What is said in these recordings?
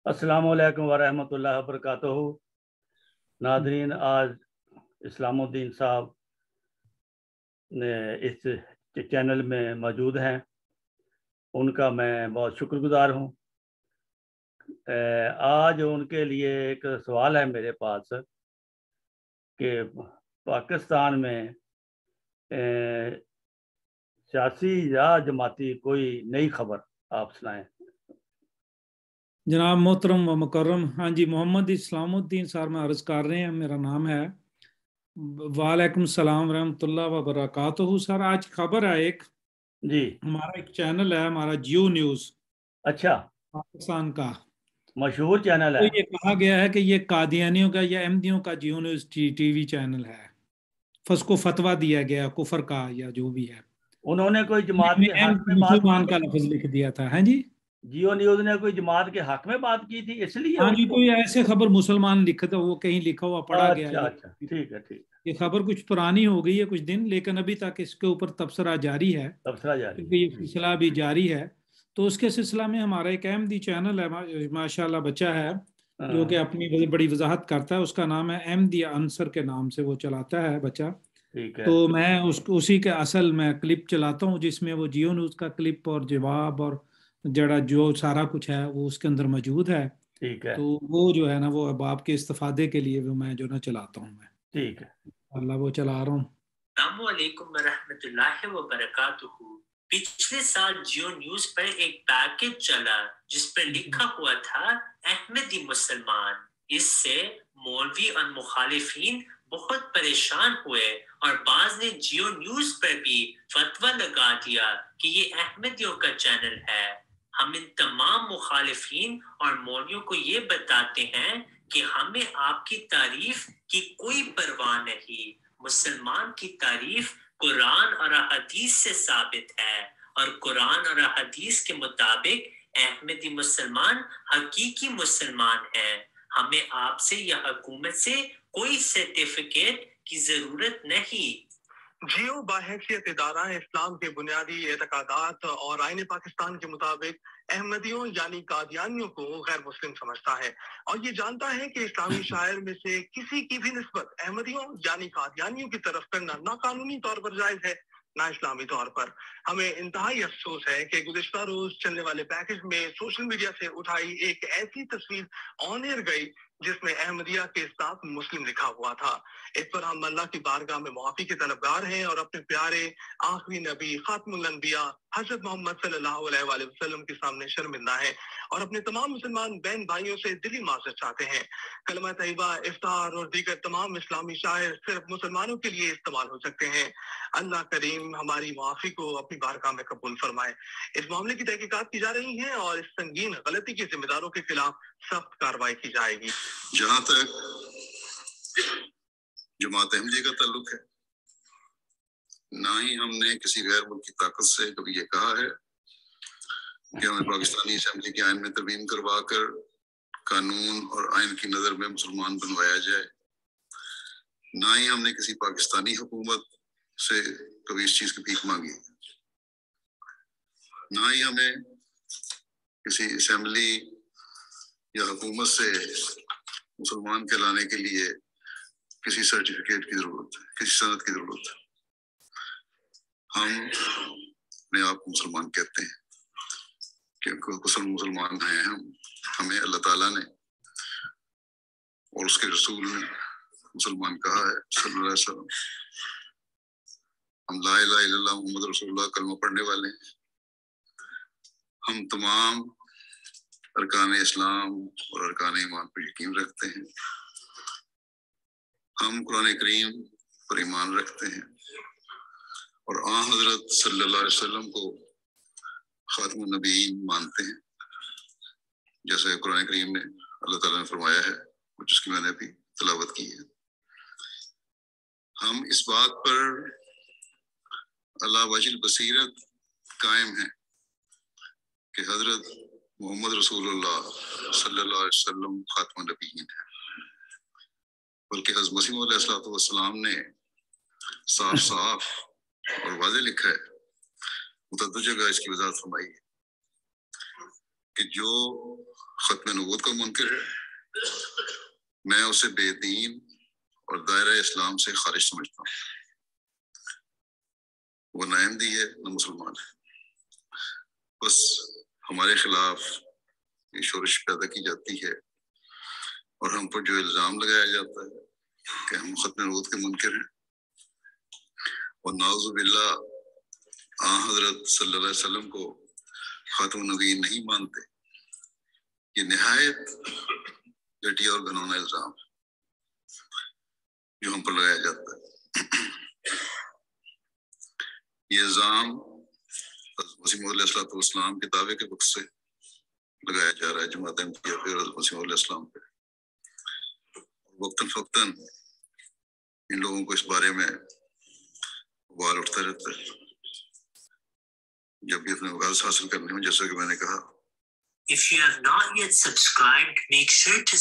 अस्सलामु अलैकुम वरहमतुल्लाहि वबरकातुहू। नादरीन, आज इस्लामुद्दीन साहब ने इस चैनल में मौजूद हैं, उनका मैं बहुत शुक्रगुजार हूँ। आज उनके लिए एक सवाल है मेरे पास कि पाकिस्तान में सियासी या जमाती कोई नई खबर आप सुनाएं। जनाब मोहतरम व मुकर्रम, हाँ जी, मोहम्मद इस्लामुद्दीन साहब में अर्ज कर रहे हैं, मेरा नाम है। वालेकुम सलाम रहमतुल्लाह व बरकातहू। सर, आज खबर है एक जी, हमारा एक चैनल है, हमारा जियो न्यूज़, अच्छा, पाकिस्तान का मशहूर चैनल तो है। ये कहा गया है कि ये कादियानियों का या अहमदियों का जियो न्यूज़ टीवी चैनल है। उसको फतवा दिया गया कुफर का या जो भी है। उन्होंने कोई जमात के हक में बात मुसलमान की का थी? लफ्ज लिख दिया था। है जी, जियो न्यूज ने कोई जमात के हक में बात की थी, इसलिए हाँ जी, उनको। तो ये ऐसे खबर मुसलमान लिखता, वो कहीं लिखा हुआ पढ़ा गया अच्छा ये। अच्छा, ठीक है, ठीक है। ये खबर कुछ पुरानी हो गई है कुछ दिन, लेकिन अभी तक इसके ऊपर तबसरा जारी है, तबसरा जारी है। क्योंकि ये सिलसिला भी जारी है। तो उसके सिलसिला में हमारा एक अहमदी चैनल है, माशाल्लाह बच्चा है जो कि अपनी बड़ी वजाहत करता है। उसका नाम है अहमदी आंसर के नाम से वो चलाता है बच्चा। ठीक है, तो मैं उसी के असल में क्लिप चलाता हूँ, जिसमें वो जियो न्यूज़ का क्लिप और जवाब और जड़ा जो सारा कुछ है वो उसके अंदर मौजूद है। ठीक है, तो वो जो है ना, वो अब आपके इस्तेफादे के लिए वो मैं जो ना चलाता हूँ मैं, ठीक है। अल्लाह वो चला रहा हूँ। अस्सलामुअलैकुम वरहमतुल्लाहि वबरकातुहू। पिछले साल जियो न्यूज पर एक पैकेज चला जिस पर लिखा हुआ था अहमदी मुसलमान। इससे मौलवी और मुखालिफिन बहुत परेशान हुए और बाज ने जियो न्यूज पर भी फतवा लगा दिया कि ये अहमदियों का चैनल है। हम इन तमाम मुखालिफिन और मौलवियों को ये बताते हैं कि हमें आपकी तारीफ की कोई परवाह नहीं। मुसलमान की तारीफ कुरान और हदीस से साबित है और कुरान और हदीस के मुताबिक अहमदी मुसलमान हकीकी मुसलमान हैं। हमें आपसे या हुकूमत से कोई सर्टिफिकेट की जरूरत नहीं। जियो बाहैसियत इदारा इस्लाम के बुनियादी एतकादात और आईन पाकिस्तान के मुताबिक अहमदियों यानी कादियानियों को गैर मुस्लिम समझता है और ये जानता है कि इस्लामी शायर में से किसी की भी निस्बत अहमदियों यानी कादियानियों की तरफ करना ना कानूनी तौर पर जायज है ना इस्लामी तौर पर। हमें इंतहाई अफसोस है कि गुज़िश्ता रोज चलने वाले पैकेज में सोशल मीडिया से उठाई एक ऐसी तस्वीर ऑन एयर गई जिसमें अहमदिया के साथ मुस्लिम लिखा हुआ था। इस पर हम अल्लाह की बारगाह में मुआफी के तलबगार हैं और अपने प्यारे आखिरी नबी खातमुल अंबिया हज़रत मोहम्मद सल्लल्लाहु अलैहि वसल्लम के सामने शर्मिंदा हैं और अपने तमाम मुसलमान बहन भाइयों से दिली माज़रत चाहते हैं। कलमा तैयबा, इफ्तार और दीगर तमाम इस्लामी शायर सिर्फ मुसलमानों के लिए इस्तेमाल हो सकते हैं। अल्लाह करीम हमारी मुआफी को अपनी बारगाह में कबूल फरमाए। इस मामले की तहकीकात की जा रही है और इस संगीन गलती के जिम्मेदारों के खिलाफ सख्त कार्रवाई की जाएगी। जहां तक जमात अहमदी का ताल्लुक है, ना ही हमने किसी गैर मुल्की ताकत से कभी ये कहा है कि हमें पाकिस्तानी असेंबली के आइन में तरमीम करवा कर कानून और आइन की नज़र में मुसलमान बनवाया जाए। ना ही हमने किसी पाकिस्तानी हुकूमत से कभी इस चीज़ की भीख मांगी। ना ही हमें किसी असेंबली या हुकूमत से मुसलमान कहलाने के लिए किसी सर्टिफिकेट की जरूरत है, किसी सनद की जरूरत है। हम अपने आप को मुसलमान कहते हैं क्योंकि कुशल मुसलमान हैं हम। हमें अल्लाह ताला ने और उसके रसूल ने मुसलमान कहा है सल्लल्लाहु अलैहि वसल्लम। हम ला इलाहा इल्लल्लाह मुहम्मद रसूलुल्लाह कलमा पढ़ने वाले हैं। हम तमाम अरकान इस्लाम और अरकान ईमान पर यकीन रखते हैं। हम कुरान करीम पर ईमान रखते हैं और हज़रत सल्लल्लाहु अलैहि वसल्लम को खातमुन नबीयीन मानते हैं, जैसे कुरान करीम में अल्लाह ताला ने फरमाया है, जिसकी मैंने अभी तिलावत की है। हम इस बात पर अल्लाह वजिल बसीरत कायम है कि हज़रत मोहम्मद रसूलुल्लाह सल्लल्लाहु अलैहि वसल्लम खातमुन नबीयीन है, बल्कि हज़रत मसीह अलैहिस्सलाम ने साफ साफ और वाज़ेह लिखा है, मुतअद्दिद जगह इसकी वज़ाहत फरमाई है کہ جو ختم نبوت کا منکر ہے میں اسے بے دین اور دائرہ اسلام سے خارج سمجھتا ہوں. وہ نہ احمدی ہے نہ مسلمان ہے. بس ہمارے خلاف یہ شورش پیدا کی جاتی ہے اور ہم پر جو الزام لگایا جاتا ہے کہ ہم ختم نبوت کے منکر ہیں اور نعوذ باللہ حضرت صلی اللہ علیہ وسلم کو خاتم النبیین نہیں مانتے، یہ نہایت گھٹیا اور گھنونا الزام ہے جو ہم پر لگایا جاتا ہے. یہ الزام مسیح موعود علیہ السلام کے دعوے کے وقت سے لگایا جا رہا ہے جماعت احمدیہ پہ اور مسیح موعود علیہ السلام پہ. وقتاً فوقتاً ان لوگوں کو اس بارے میں بال اٹھتا رہتا ہے جب بھی اپنے مقاصد حاصل کرنے ہوں. جیسا کہ میں نے کہا If you have not yet subscribed, make sure to.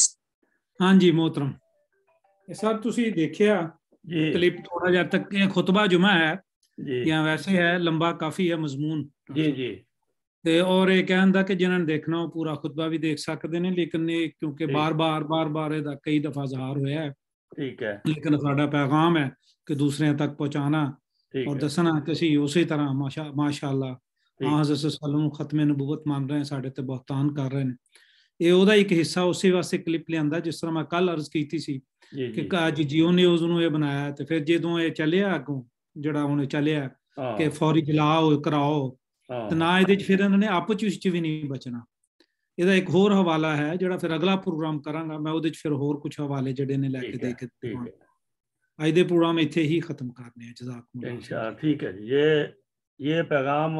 ہاں جی محترم سر تسی دیکھیا جی کلپ تھوڑا جہا تک خطبہ جمعہ ہے جی یا ویسے ہے لمبا کافی ہے مضمون جی جی تے اور یہ کہندا کہ جنہاں نے دیکھنا ہو پورا خطبہ بھی دیکھ سکتے ہیں لیکن یہ کیونکہ بار بار یہ کئی دفعہ ظاہر ہوا ہے ٹھیک ہے لیکن ساڈا پیغام ہے کہ دوسرے تک پہنچانا اور دسنا کہ اسی اسی طرح ماشاء اللہ ہاں حضرت صلی اللہ علیہ وسلم ختم نبوت مان رہے ہیں ساڈے تے بہتان کر رہے ہیں. یہ وہدا ایک حصہ اسی واسطے کلپ لیاندا جس طرح میں کل عرض کیتی سی کہ اج جیو نیوز نو یہ بنایا تے پھر جدوں یہ چلیا اگوں جڑا ہن چلیا کہ فوری جلاؤ کراؤ تے نہ یہ پھر انہوں نے آپ چ بھی نہیں بچنا. یہ ایک ہور حوالہ ہے جڑا پھر اگلا پروگرام کراں گا میں وہ پھر ہور کچھ حوالے جڑے نے لے کے دے کے اج دے پروگرام ایتھے ہی ختم کرنے ہیں. جزاکم اللہ انشاءاللہ. ٹھیک ہے جی. یہ پیغام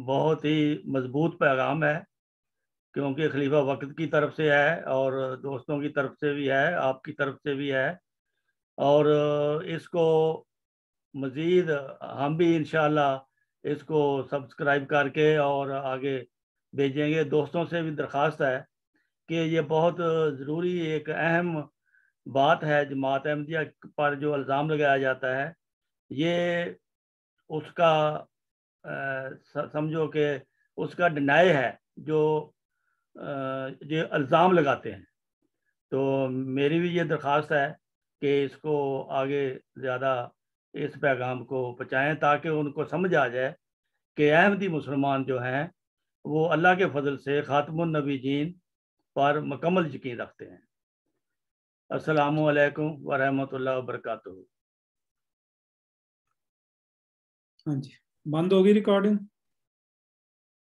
بہت ہی مضبوط پیغام ہے کیونکہ خلیفہ وقت کی طرف سے ہے اور دوستوں کی طرف سے بھی ہے آپ کی طرف سے بھی ہے اور اس کو مزید ہم بھی انشاءاللہ اس کو سبسکرائب کر کے اور آگے بھیجیں گے. دوستوں سے بھی درخواست ہے کہ یہ بہت ضروری ایک اہم بات ہے جماعت احمدیہ پر جو الزام لگایا جاتا ہے یہ اس کا سمجھو کہ اس کا ڈینائی ہے جو یہ الزام لگاتے ہیں. تو میری بھی یہ درخواست ہے کہ اس کو آگے زیادہ اس پیغام کو پہنچائیں تاکہ ان کو سمجھ آ جائے کہ احمدی مسلمان جو ہیں وہ اللہ کے فضل سے خاتم النبیین پر مکمل یقین رکھتے ہیں. السلام علیکم ورحمۃ اللہ وبرکاتہ. ہاں جی بند ہوگی ریکارڈنگ.